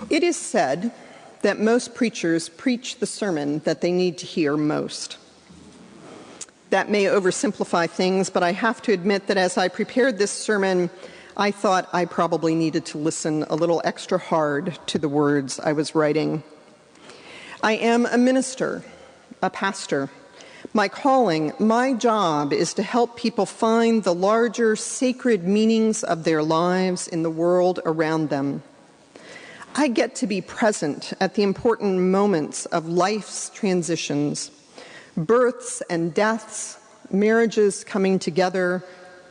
It is said that most preachers preach the sermon that they need to hear most. That may oversimplify things, but I have to admit that as I prepared this sermon, I thought I probably needed to listen a little extra hard to the words I was writing. I am a minister, a pastor. My calling, my job is to help people find the larger sacred meanings of their lives in the world around them. I get to be present at the important moments of life's transitions, births and deaths, marriages coming together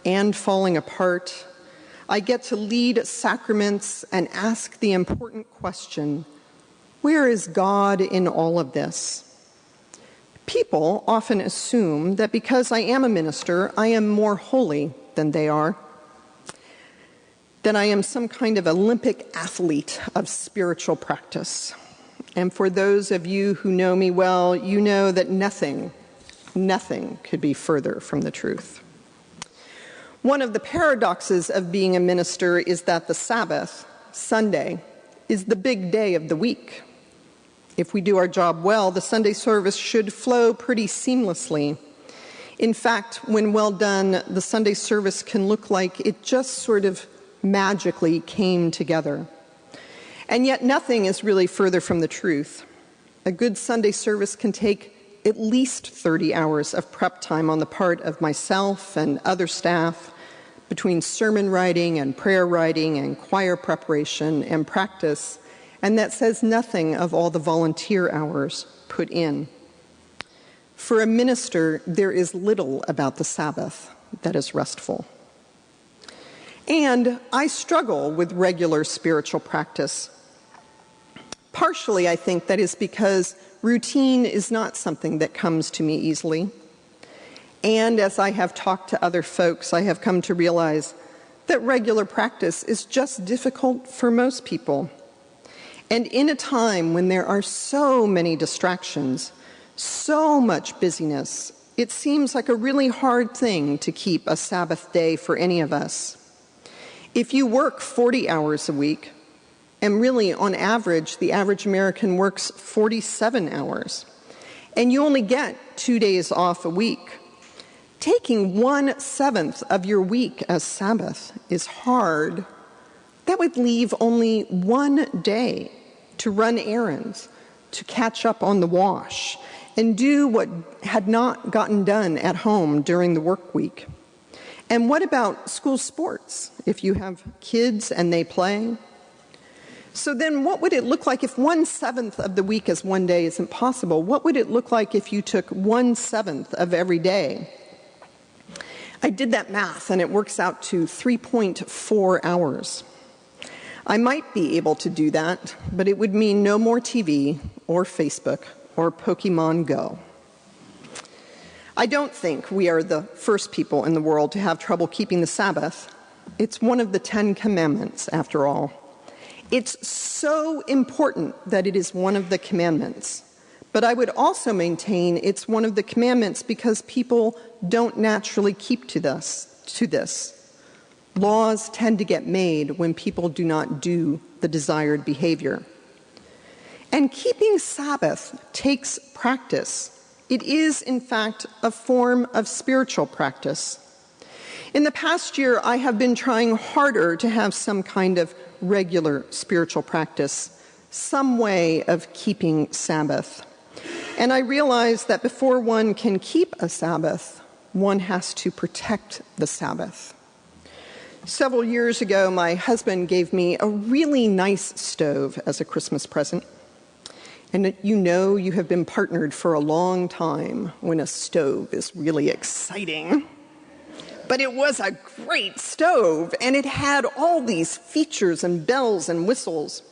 and falling apart. I get to lead sacraments and ask the important question, where is God in all of this? People often assume that because I am a minister, I am more holy than they are, that I am some kind of Olympic athlete of spiritual practice. And for those of you who know me well, you know that nothing could be further from the truth. One of the paradoxes of being a minister is that the Sabbath, Sunday, is the big day of the week. If we do our job well, the Sunday service should flow pretty seamlessly. In fact, when well done, the Sunday service can look like it just sort of magically came together. And yet nothing is really further from the truth. A good Sunday service can take at least 30 hours of prep time on the part of myself and other staff between sermon writing and prayer writing and choir preparation and practice, and that says nothing of all the volunteer hours put in. For a minister, there is little about the Sabbath that is restful. And I struggle with regular spiritual practice. Partially, I think that is because routine is not something that comes to me easily. And as I have talked to other folks, I have come to realize that regular practice is just difficult for most people. And in a time when there are so many distractions, so much busyness, it seems like a really hard thing to keep a Sabbath day for any of us. If you work 40 hours a week, and really on average, the average American works 47 hours, and you only get 2 days off a week, taking 1/7 of your week as Sabbath is hard. That would leave only 1 day to run errands, to catch up on the wash, and do what had not gotten done at home during the work week. And what about school sports, if you have kids and they play? So then what would it look like if 1/7 of the week as 1 day isn't possible? What would it look like if you took 1/7 of every day? I did that math, and it works out to 3.4 hours. I might be able to do that, but it would mean no more TV or Facebook or Pokemon Go. I don't think we are the first people in the world to have trouble keeping the Sabbath. It's one of the 10 Commandments, after all. It's so important that it is one of the commandments. But I would also maintain it's one of the commandments because people don't naturally keep to this. Laws tend to get made when people do not do the desired behavior. And keeping Sabbath takes practice. It is, in fact, a form of spiritual practice. In the past year, I have been trying harder to have some kind of regular spiritual practice, some way of keeping Sabbath. And I realized that before one can keep a Sabbath, one has to protect the Sabbath. Several years ago, my husband gave me a really nice stove as a Christmas present. And you know you have been partnered for a long time when a stove is really exciting. But it was a great stove, and it had all these features and bells and whistles.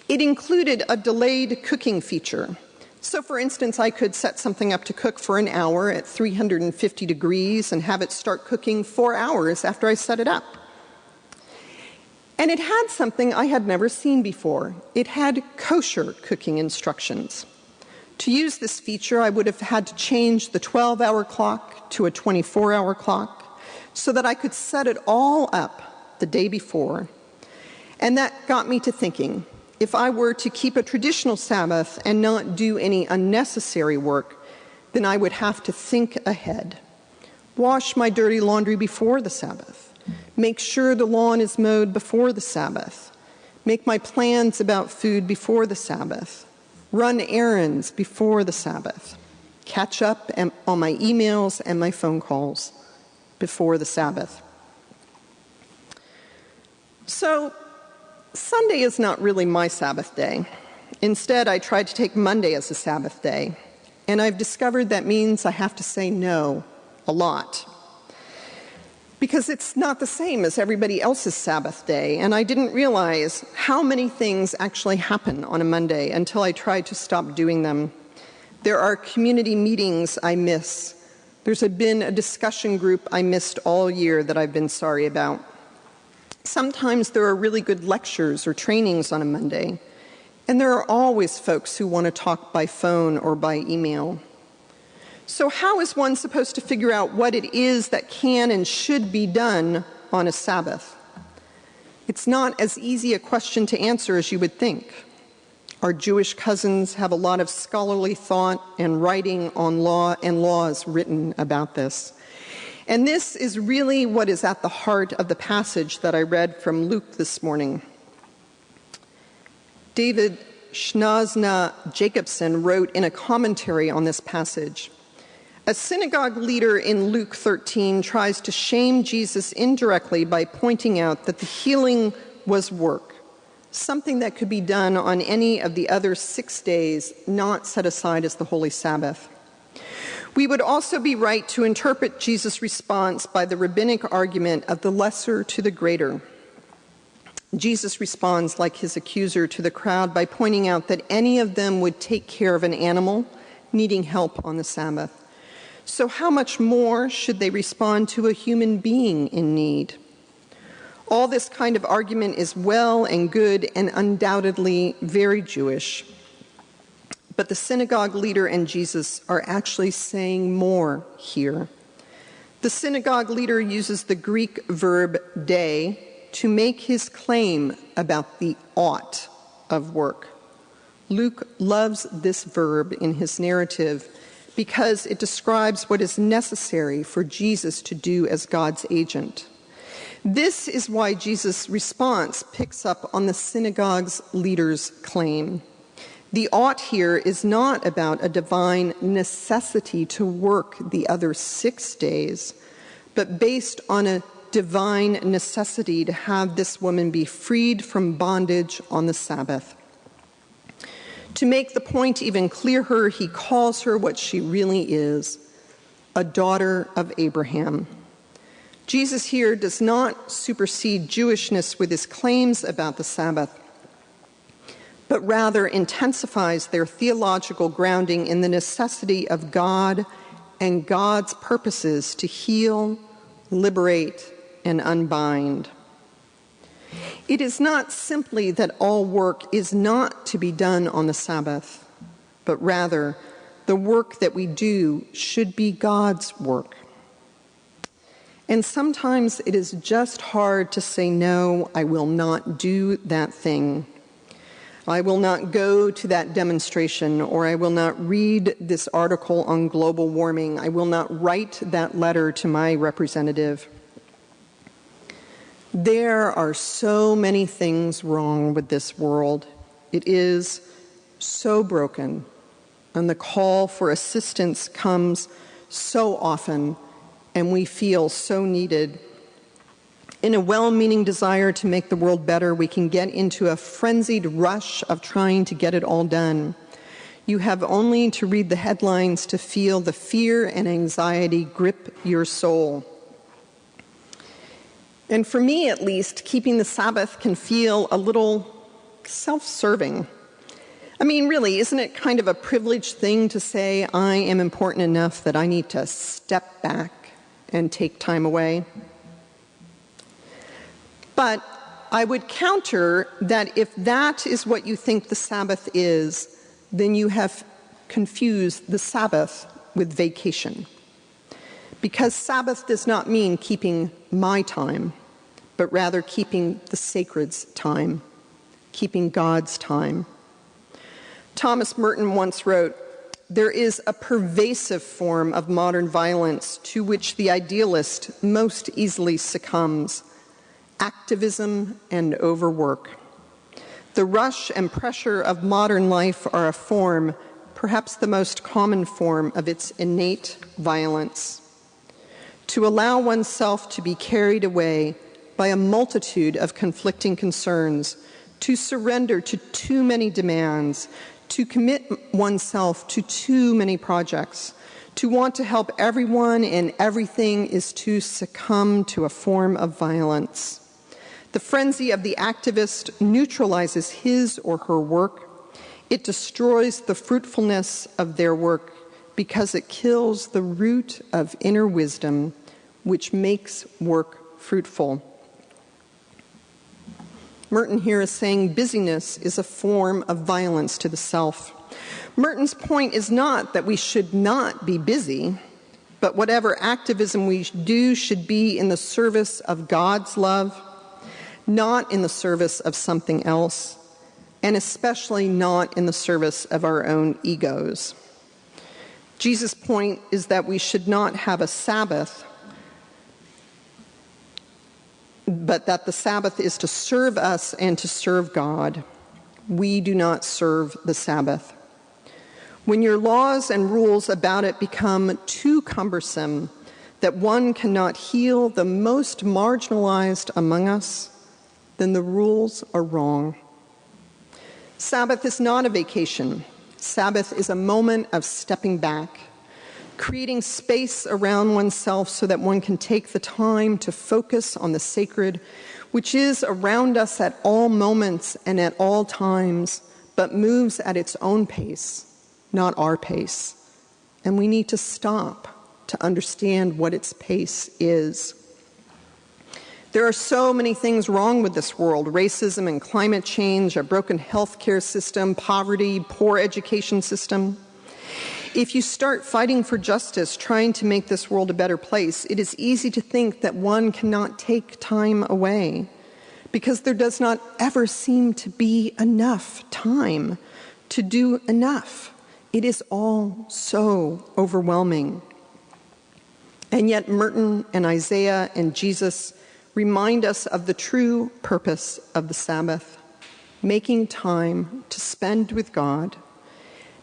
It included a delayed cooking feature. So, for instance, I could set something up to cook for an hour at 350 degrees and have it start cooking 4 hours after I set it up. And it had something I had never seen before. It had kosher cooking instructions. To use this feature, I would have had to change the 12-hour clock to a 24-hour clock so that I could set it all up the day before. And that got me to thinking, if I were to keep a traditional Sabbath and not do any unnecessary work, then I would have to think ahead. Wash my dirty laundry before the Sabbath. Make sure the lawn is mowed before the Sabbath. Make my plans about food before the Sabbath. Run errands before the Sabbath. Catch up on my emails and my phone calls before the Sabbath. So, Sunday is not really my Sabbath day. Instead, I try to take Monday as a Sabbath day. And I've discovered that means I have to say no a lot. Because it's not the same as everybody else's Sabbath day. And I didn't realize how many things actually happen on a Monday until I tried to stop doing them. There are community meetings I miss. There's been a discussion group I missed all year that I've been sorry about. Sometimes there are really good lectures or trainings on a Monday, and there are always folks who want to talk by phone or by email. So how is one supposed to figure out what it is that can and should be done on a Sabbath? It's not as easy a question to answer as you would think. Our Jewish cousins have a lot of scholarly thought and writing on law and laws written about this. And this is really what is at the heart of the passage that I read from Luke this morning. David Schnazna Jacobson wrote in a commentary on this passage, a synagogue leader in Luke 13 tries to shame Jesus indirectly by pointing out that the healing was work, something that could be done on any of the other 6 days not set aside as the Holy Sabbath. We would also be right to interpret Jesus' response by the rabbinic argument of the lesser to the greater. Jesus responds like his accuser to the crowd by pointing out that any of them would take care of an animal needing help on the Sabbath. So how much more should they respond to a human being in need? All this kind of argument is well and good and undoubtedly very Jewish. But the synagogue leader and Jesus are actually saying more here. The synagogue leader uses the Greek verb day to make his claim about the ought of work. Luke loves this verb in his narrative because it describes what is necessary for Jesus to do as God's agent. This is why Jesus' response picks up on the synagogue's leader's claim. The ought here is not about a divine necessity to work the other 6 days, but based on a divine necessity to have this woman be freed from bondage on the Sabbath. To make the point even clearer, he calls her what she really is, a daughter of Abraham. Jesus here does not supersede Jewishness with his claims about the Sabbath, but rather intensifies their theological grounding in the necessity of God and God's purposes to heal, liberate, and unbind. It is not simply that all work is not to be done on the Sabbath, but rather the work that we do should be God's work. And sometimes it is just hard to say, no, I will not do that thing. I will not go to that demonstration, or I will not read this article on global warming. I will not write that letter to my representative. There are so many things wrong with this world. It is so broken, and the call for assistance comes so often, and we feel so needed. In a well-meaning desire to make the world better, we can get into a frenzied rush of trying to get it all done. You have only to read the headlines to feel the fear and anxiety grip your soul. And for me, at least, keeping the Sabbath can feel a little self-serving. I mean, really, isn't it kind of a privileged thing to say, I am important enough that I need to step back and take time away? But I would counter that if that is what you think the Sabbath is, then you have confused the Sabbath with vacation. Because Sabbath does not mean keeping my time, but rather keeping the sacred's time. keeping God's time. Thomas Merton once wrote, "There is a pervasive form of modern violence to which the idealist most easily succumbs: activism and overwork. The rush and pressure of modern life are a form, perhaps the most common form, of its innate violence. To allow oneself to be carried away by a multitude of conflicting concerns, to surrender to too many demands, to commit oneself to too many projects, to want to help everyone and everything is to succumb to a form of violence. The frenzy of the activist neutralizes his or her work. It destroys the fruitfulness of their work because it kills the root of inner wisdom, which makes work fruitful." Merton here is saying busyness is a form of violence to the self. Merton's point is not that we should not be busy, but whatever activism we do should be in the service of God's love, not in the service of something else, and especially not in the service of our own egos. Jesus' point is that we should not have a Sabbath, but that the Sabbath is to serve us and to serve God. We do not serve the Sabbath. When your laws and rules about it become too cumbersome that one cannot heal the most marginalized among us, then the rules are wrong. Sabbath is not a vacation. Sabbath is a moment of stepping back, creating space around oneself so that one can take the time to focus on the sacred, which is around us at all moments and at all times, but moves at its own pace, not our pace. And we need to stop to understand what its pace is. There are so many things wrong with this world: racism and climate change, a broken healthcare system, poverty, poor education system. If you start fighting for justice, trying to make this world a better place, it is easy to think that one cannot take time away, because there does not ever seem to be enough time to do enough. It is all so overwhelming. And yet Merton and Isaiah and Jesus remind us of the true purpose of the Sabbath: making time to spend with God,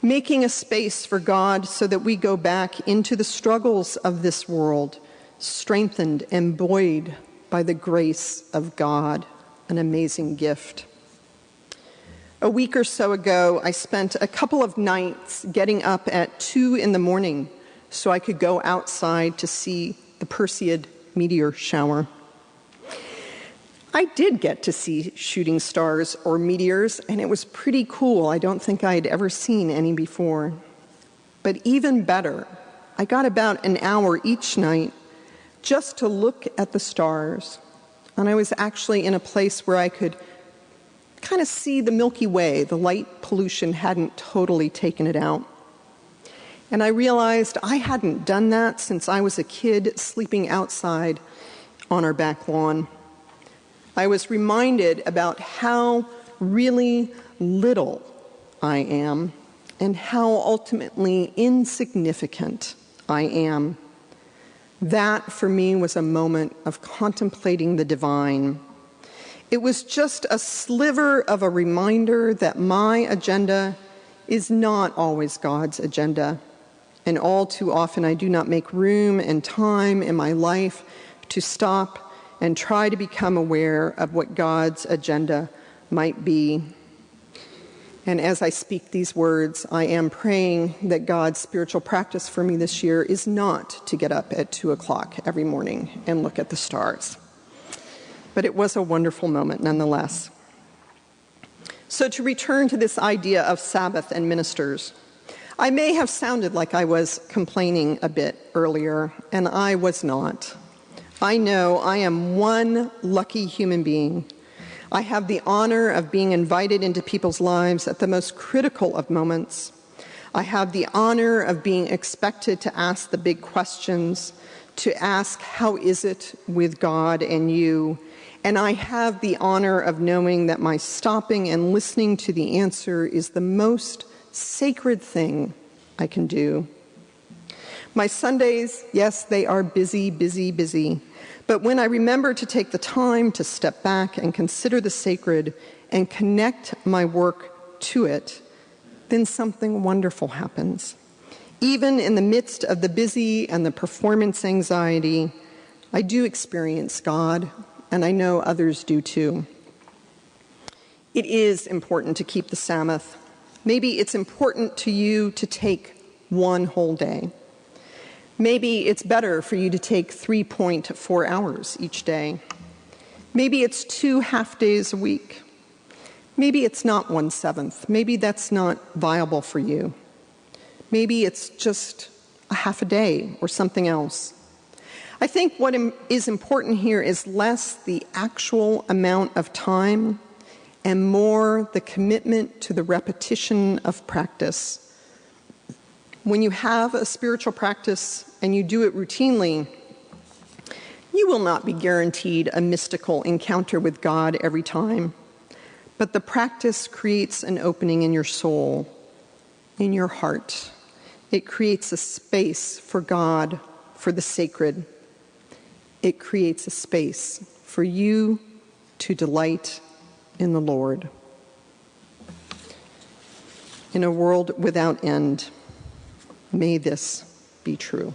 making a space for God so that we go back into the struggles of this world, strengthened and buoyed by the grace of God, an amazing gift. A week or so ago, I spent a couple of nights getting up at 2 a.m. so I could go outside to see the Perseid meteor shower. I did get to see shooting stars or meteors, and it was pretty cool. I don't think I had ever seen any before. But even better, I got about an hour each night just to look at the stars. And I was actually in a place where I could kind of see the Milky Way. The light pollution hadn't totally taken it out. And I realized I hadn't done that since I was a kid sleeping outside on our back lawn. I was reminded about how really little I am and how ultimately insignificant I am. That, for me, was a moment of contemplating the divine. It was just a sliver of a reminder that my agenda is not always God's agenda. And all too often I do not make room and time in my life to stop and try to become aware of what God's agenda might be. And as I speak these words, I am praying that God's spiritual practice for me this year is not to get up at 2 o'clock every morning and look at the stars. But it was a wonderful moment nonetheless. So to return to this idea of Sabbath and ministers, I may have sounded like I was complaining a bit earlier, and I was not. I know I am one lucky human being. I have the honor of being invited into people's lives at the most critical of moments. I have the honor of being expected to ask the big questions, to ask, how is it with God and you? And I have the honor of knowing that my stopping and listening to the answer is the most sacred thing I can do. My Sundays, yes, they are busy, busy, busy. But when I remember to take the time to step back and consider the sacred and connect my work to it, then something wonderful happens. Even in the midst of the busy and the performance anxiety, I do experience God, and I know others do too. It is important to keep the Sabbath. Maybe it's important to you to take one whole day. Maybe it's better for you to take 3.4 hours each day. Maybe it's 2 half days a week. Maybe it's not 1/7. Maybe that's not viable for you. Maybe it's just a half a day or something else. I think what is important here is less the actual amount of time and more the commitment to the repetition of practice. When you have a spiritual practice and you do it routinely, you will not be guaranteed a mystical encounter with God every time. But the practice creates an opening in your soul, in your heart. It creates a space for God, for the sacred. It creates a space for you to delight in the Lord. In a world without end, may this be true.